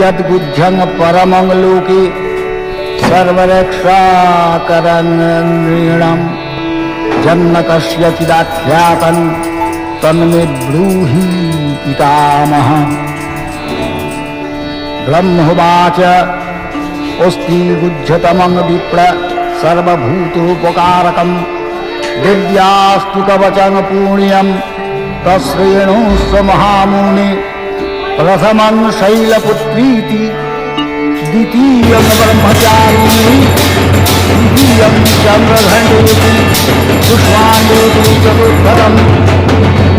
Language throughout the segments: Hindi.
यद्गुज्जं परमं लोके सर्वरक्षाकरन्नृणां जन्म कस्यचिदाख्यातं तन्मे ब्रूहि पितामह। ब्रह्मोवाच अस्ति गुज्जतमं विप्र सर्वभूतोपकारकं दिव्यास्तु कवचं पुण्यं तस्रेणुस्व महामुने। प्रथमं शैलपुत्रीति द्वितीयं ब्रह्मचारिणी तृतीयं चन्द्रघण्टेति पुष्पाण्डेति चतुर्थं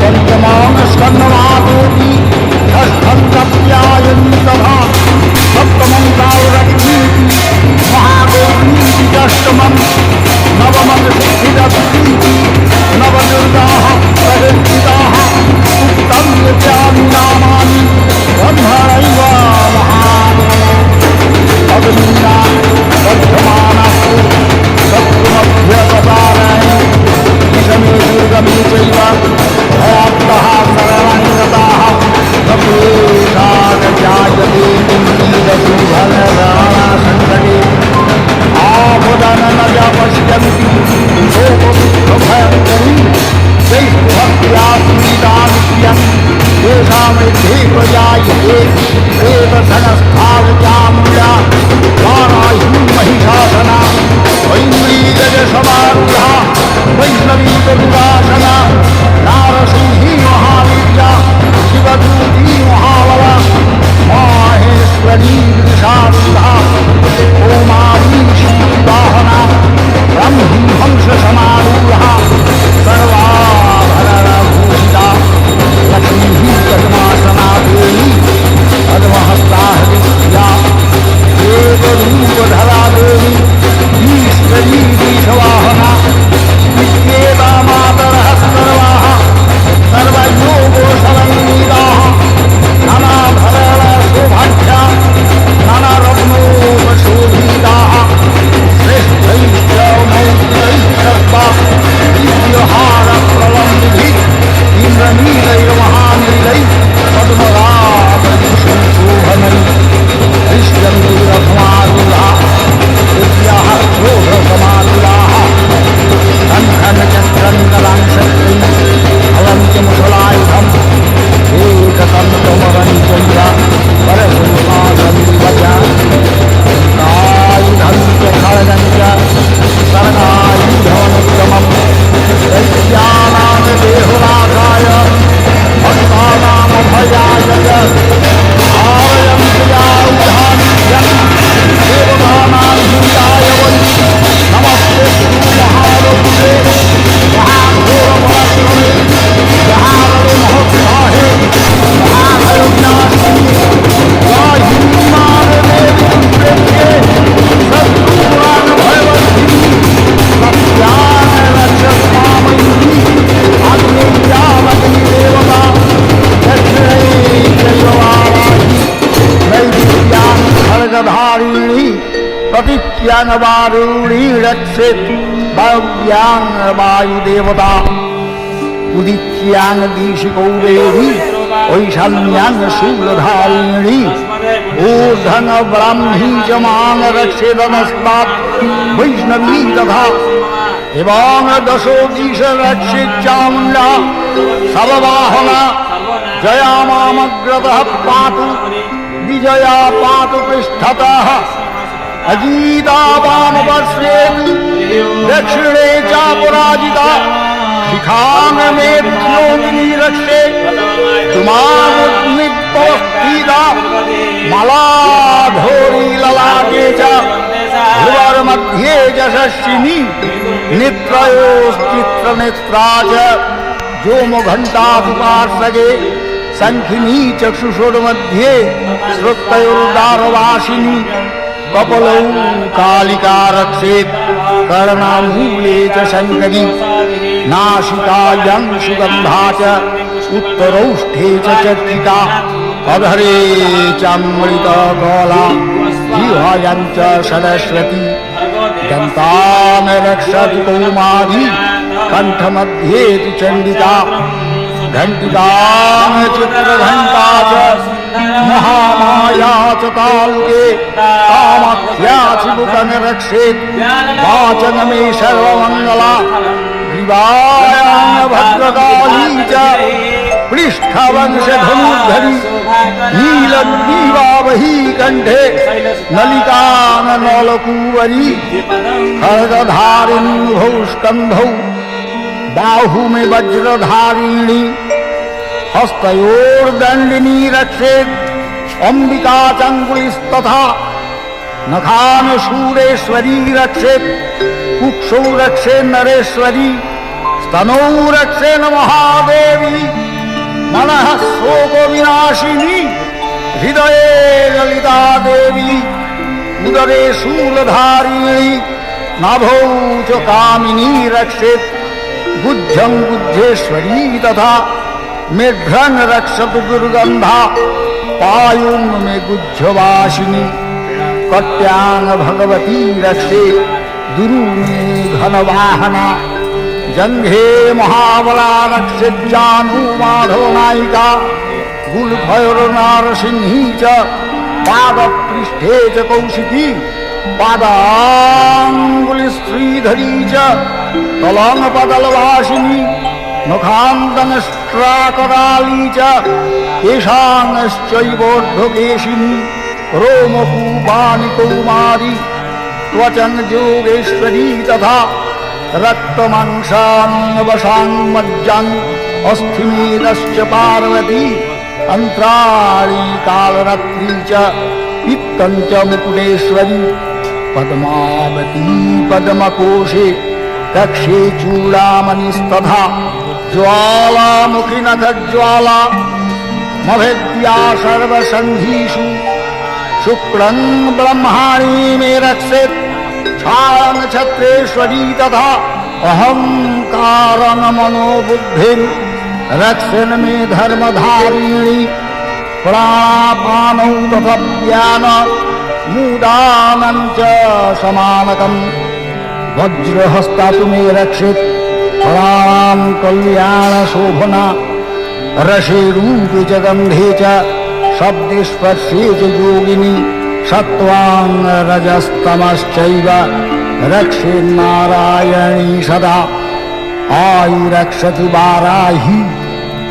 पञ्चमं स्कन्दमातोति षष्ठं कप्यायनी तथा सप्तमं कालरत्नीति महागौरीति अष्टमं नवमं सिद्धिरत्नीति नवदुर्गाः प्रकृतिताः उक्तं यज्ञानि नामानि ब्रह्मणैव महादेव। अग्निना वर्धमानस्तु शत्रुमभ्यपसारणे विषमे दुर्गमे चैव भयाप्तः शरणं गताः कपेशागजायते किञ्चिदसुभनराणासङ्कटे आपदं न च पश्यन्ति लोकदुःखभयङ्करी जैस्तुभक्त्या सुनीता नित्यं येषामृद्धे प्रजायते प्रेतसनस्थागत्यामूला वाराही महिषासना वैम्रीगजसमारूढा वैष्णवी तरुदासना नारसिंही महावीर्या शिवदूती महाबला माहेश्वरी वृषारूढा ओमावी श्रीवाहना ब्रह्मी हंससमारूढा सर्वाभरणभूषिता लक्ष्मीः पद्मासना देवी पद्महस्ता हरिप्रिया एकरूपधरा देवी ईश्वरी वृषवाहना विद्येता मातरः सर्वाः सर्वयोगोषलङ्गिताः नानाभरणशोभाढ्या नानारत्नोपशोभिताः श्रेष्ठैश्च मौक्तिकैश्चर्वा दिव्यहारप्रलम्बिभिः इन्द्रनीलैर्महानीलैः पद्मरागशोभनैः दृश्यन्ति रथमारूढाः दिव्याः शोभसमारूढाः कण्ठनचक्रङ्गलांशक्तिम् अलङ्क्यमुसलायुधम् एकतन्तमरं चैव परशुमासमिव च आयुधं च खड्गं च शरणायुधमनुत्तमम् दैत्यानां देहुराधाय भक्तानामभयाय च आरयन्त्यायुधानि देवतानां हिताय वै नमस्तेऽस्तु महारुद्रे महाघोरपराक्रमे जहारे महोत्साहे महाभयज्ञास्ति वाहिनीमानदेवी प्रेम्ये शत्रूणां भयवर्धिनी सत्यान् रक्षस्मामयी अग्निर्यामग्निदेवता दक्षिणे चैवाराहि नैदित्यां खड्गधारिणी प्रतीच्यां वारुणी रक्षेत् भव्यां वायुदेवता उदित्यां दिशिको देवी वैषम्यां शूलधारिणी ऊर्ध्वं ब्राह्मी च मां रक्षेदनस्तात् वैष्णवी तथा एवं दशो दिश रक्षेच्चामुण्डा सर्ववाहना जया मामग्रतः पातु विजया पातु पृष्ठतः अजीता वामपार्श्वे दक्षिणे चापराजिता शिखामेत्योगिनी रक्षे तुमामुद्निपवस्थिता मलाधोरी ललाटे च भुवर्मध्ये यशस्विनी नेत्रयोश्चित्रनेत्रा च व्योमघण्टादिपार्श्वे शङ्खिनी चक्षुषोर्मध्ये श्रुतयोर्दारवासिनी कपलौ कालिका रक्षेत् कर्णमूले च शङ्करी नासिकायां सुगन्धा च उत्तरौष्ठे च चर्चिका अधरे चामृतकला जिह्वायां च सरस्वती दन्तान् रक्षति कौमारी कंठमध्ये तु चंडिका घंटिका चित्रघंटा च महामाया च तालुके कामाख्या चिबुकं रक्षेत् वाचन मे सर्वमङ्गला ग्रीवायां भद्रकाली च पृष्ठवंशधनुर्धरी नीलग्रीवावही कंठे नलिकानलकुवरी खड्गधारिण्यौ स्कन्धौ बाहु में वज्रधारिणी हस्तयोर्दण्डिनी रक्षेत् अंबिका चङ्गुलिस्तथा नखान शूरेश्वरी रक्षेत् कुक्षौ रक्षे नरेश्वरी स्तनौ रक्षे महादेवी मनः शोक विनाशिनी हृदये ललिता देवी उदरे शूलधारिणी नाभौ च कामिनी रक्षेत् गुज्जं गुज्जेश्वरी तथा मेघ्रं रक्षतु दुर्गंधा पायुं में गुज्जवासिनी कट्यां भगवती रक्षे दुरु में घनवाहना जंघे महाबला रक्षित जानू माधव नायिका गुलभैर्नारसिंही च पादपृष्ठे च कौशिकी पादांगुली श्रीधरी च तलंगपदलवासिनी मुखान्तनष्ट्राकराली च केशांश्चैवोर्ध्वकेशिनी रोमकूपानि कौमारी त्वचं जोगेश्वरी तथा रक्तमांसान्वशां मज्जां अस्थिमेदश्च पार्वती अंतराळी कालरात्रि च पित्तं च मुकुटेश्वरी पद्मावती पद्मकोशे कक्षे चूडामणिस्तथा ज्वालामुखी नखज्वाला मभेद्या सर्वसन्धिषु शुक्रं ब्रह्माणि मे रक्षेत् छायां छत्रेश्वरी तथा अहंकारं मनोबुद्धिं रक्षन् मे धर्मधारिणी प्राणापानौ तथा ज्ञान मूदानं च समानकम् वज्रहस्ता तु मे रक्षेत् प्राणां कल्याण शोभना रसे रूपे च गन्धे च शब्दे स्पर्शे च योगिनी सत्त्वां रजस्तमश्चैव रक्षे नारायणी सदा आयुरक्षतु वाराही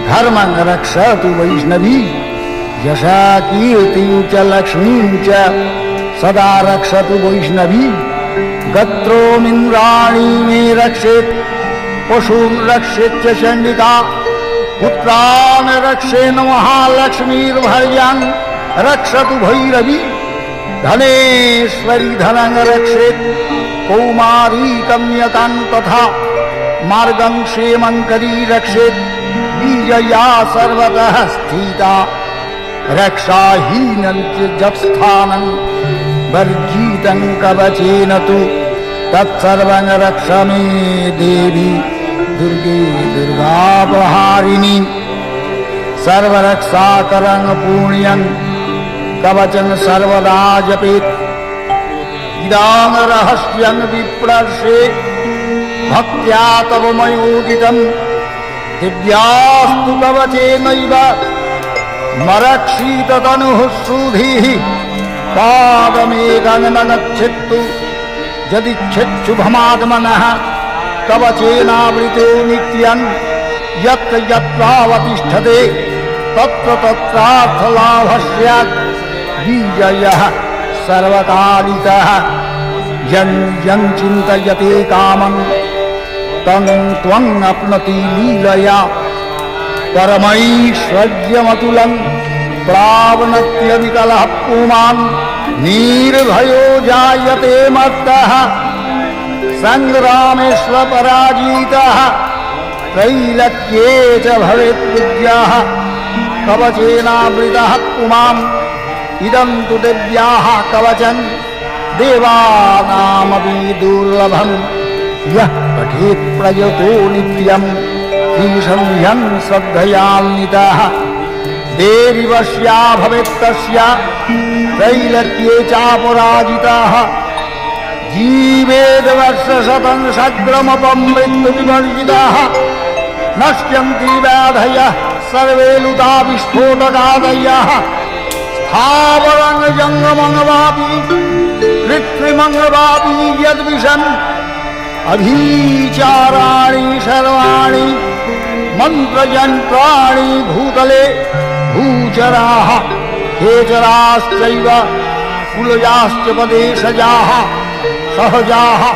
धर्मं रक्षतु वैष्णवी यशा कीर्तिं च लक्ष्मीं च सदा रक्षतु वैष्णवी गत्रोमिन्द्राणी मे रक्षेत् पशून् रक्षेत् च चण्डिका पुत्रान् रक्षेन् महालक्ष्मीर्भर्यां रक्षतु भैरवी धनेश्वरी धनं रक्षेत् कौमारी कन्यकां तथा मार्गं क्षेमंकरी रक्षेत् बीजया सर्वतः स्थिता रक्षाहीनं च जपस्थानं वर्जितं कवचेन तु तत्सर्वं रक्ष मे देवी दुर्गे दुर्गापहारिणी सर्वरक्षाकरं पुण्यं कवचं सर्वदा जपेत् इदं रहस्यं विप्रर्षे भक्त्या तव मयोदितं दिव्यास्तु कवचेनैव मरक्षीततनुः श्रुधिः पादमेकं न गच्छेत्तु यदिच्छेच्छुभमात्मनः कवचेनावृतो नित्यं यत्र यत्रावतिष्ठते तत्र तत्रार्थलाभः स्यात् विजयः सर्वकालिकः यं यं चिन्तयते कामं तं त्वं अप्नोति लीलया परमैश्वर्यमतुलं प्रावनत्यविकलः पुमान् निर्भयो जायते मत्तः संग्रामेष्वपराजितः त्रैलक्ये च भवेत् पूज्यः कवचेनावृतः पुमान् इदं तु दिव्याः कवचं देवानामपि दुर्लभं यः पठेत् प्रयतो नित्यं श्रीसन्ध्यं श्रद्धयान्वितः देवी वश्या भवेत् तस्य त्रैलक्ये चापराजितः जीवेद वर्षशतं सग्रमपं मृत्युविवर्जितः नश्यन्ति व्याधयः सर्वे लुता विस्फोटकादयः स्थावरं जंगमंगवापि कृत्रिमंगवापि यद्विषम् अभिचाराणि सर्वाणि मंत्रयंत्राणि भूतले भूचराः खेचराश्चैव कुलजाश्च पदेशजाः सहजाः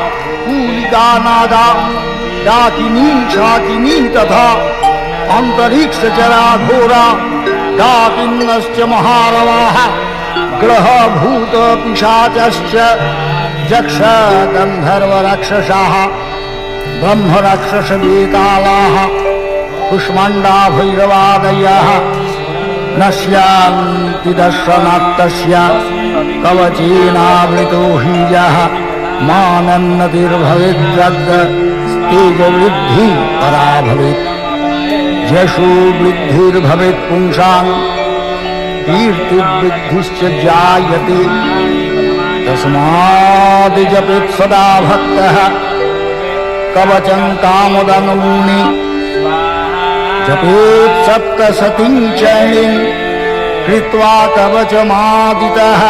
कूलिकानादा डाकिनी शाकिनी तथा अंतरिक्षचरा घोरा डाकिन्नश्च महारवाः ग्रह भूत पिशाचश्च यक्ष गंधर्व राक्षसाः ब्रह्म राक्षस वेतालाः कुष्माण्डा भैरवादयः नश्यान्ति दर्शनात्तस्य कवचेनावृतो हि यः मानन्नतिर्भवेद्यद् तेजवृद्धि परा भवेत् यशो वृद्धिर्भवेत् पुंसां कीर्तिवृद्धिश्च जायते तस्माद् जपेत् सदा भक्तः कवचं कामदं मुनि जपेत् सप्तशतीं चैनीं कृत्वा कवचमादितः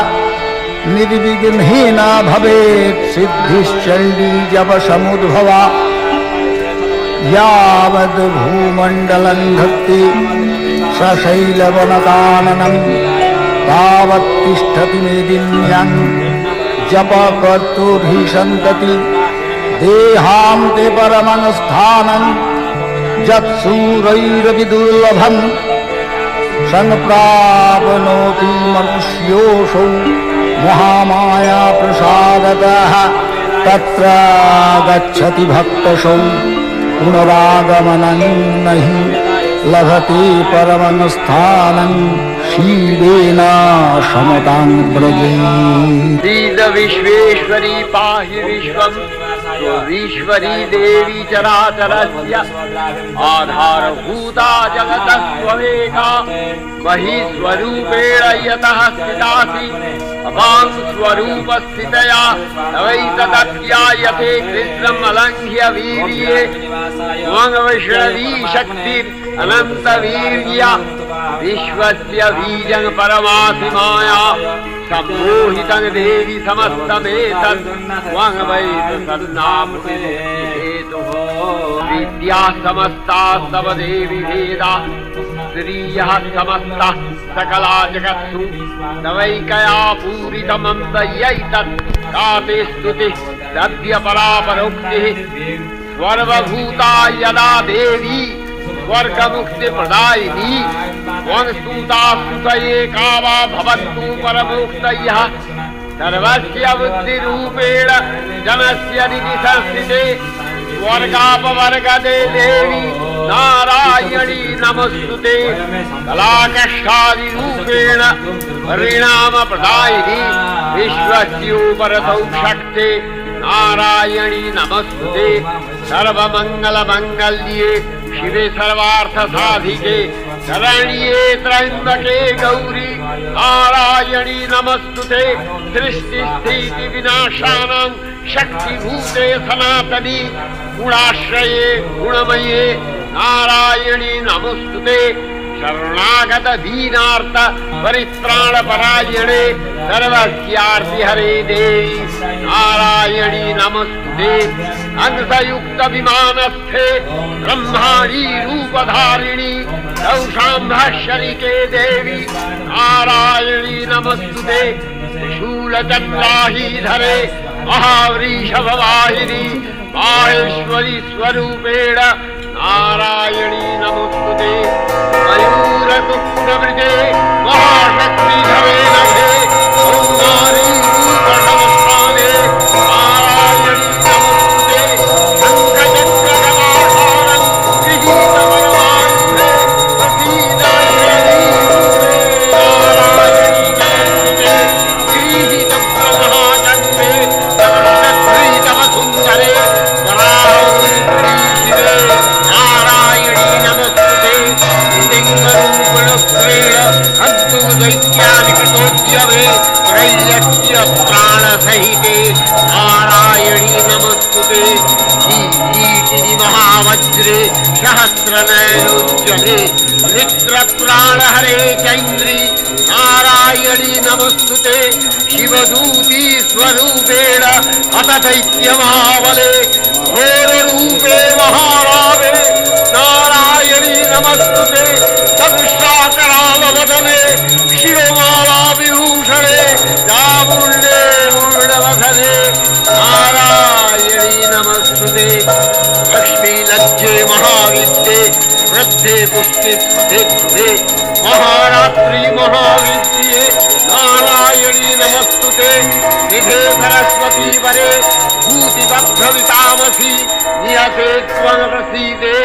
निर्विघ्नेन भवेत् सिद्धिश्चण्डी जपसमुद्भवा यावद् भूमण्डलं धत्ते सशैलवनकाननं तावत् तिष्ठति मेदिन्यां जपकर्तुभिसन्तति देहान्ते परमं स्थानं यत्सूरैरपि दुर्लभं संप्राप्नोति मनुष्योऽसौ महामाया प्रसादतः तत्र गच्छति भक्तसौ पुनरागमनं नहि लभते परमं स्थानं शीलेन समतां व्रजेत्। विश्वेश्वरी पाहि विश्वं ईश्वरी देवी चराचरस्य आधारभूता जगतस्त्वमेका महीस्वरूपेण यतः स्थितासि अपां स्वरूपस्थितया तवैतदध्यायते कृष्णम् अलङ्घ्य वीर्ये त्वं वैष्णवी शक्तिरनन्तवीर्या विश्वस्य बीजं परमासि माया सम्मोहितं देवी समस्तमेतत् त्वं वै सन्नामहेतुः विद्या समस्ता तव देवी भेदा स्त्रियः समस्ताः सकला जगत्सु तवैकया पूरितमन्तयैतत् का ते स्तुतिः सद्य परापरोक्तिः सर्वभूता यदा देवी स्वर्गमुक्तिप्रदायिनी त्वं स्तुता स्तुतये का वा भवन्तु परमोक्तयः सर्वस्य बुद्धिरूपेण जनस्य हृदि संस्थिते स्वर्गापवर्गदे देवी नारायणी नमस्तुते कलाकष्टादिरूपेण परिणामप्रदायिनी विश्वस्योपरतौ शक्ते नारायणी नमस्तुते सर्वमङ्गलमङ्गल्ये शिवे सर्वार्थसाधिके शरण्ये त्र्यम्बके गौरी नारायणी नमस्तुते सृष्टिस्थितिविनाशानां शक्तिभूते सनातनी गुणाश्रये गुणमये नारायणी नमस्तुते शरणागत दीनार्थ परित्राणपरायणे सर्वस्यार्ति हरे देवी नारायणी नमस्तुते अंशयुक्त विमानस्थे ब्रह्माणी रूपधारिणी शरीके देवी नारायणी नमस्तुते शूलचन्द्राहीधरे महावृषभवाहिनी माहेश्वरी स्वरूपेण नारायणी नमस्तुते मयूरकुक्कुटवृते महाशक्तिधरे नभे औदारी रूपसमस्थाने नारायणी नमस्तुते शङ्खचक्रगदाधारं गृहीतपरमायुधे प्रसीददेवी नारायणी नमस्तुते गृहीतप्रमहाचन्द्रे तवसुन्दरे नारायणी नमस्तुते लिङ्गरूपणक्रीड अद्भुतदैत्यानिकृतोद्यवे वज्रे सहस्रनयनोज्ज्वले मित्रप्राणहरे चैन्द्री नारायणी नमस्तुते शिवदूती स्वरूपेण अथ दैत्यमावले घोररूपे महारावे नारायणी नमस्तुते दंशाकरालवदने शिरोमाला विभूषणे चामुण्डे मूर्णवसने नारायणी नमस्तुते लक्ष्मीलज्जे महाविद्ये वृद्धे पुष्टिस्थिते महारात्रि महाविद्ये नारायणी नमस्तुते निधे सरस्वती वरे भूतिबद्धवितामसि नियते त्वं प्रसीदे।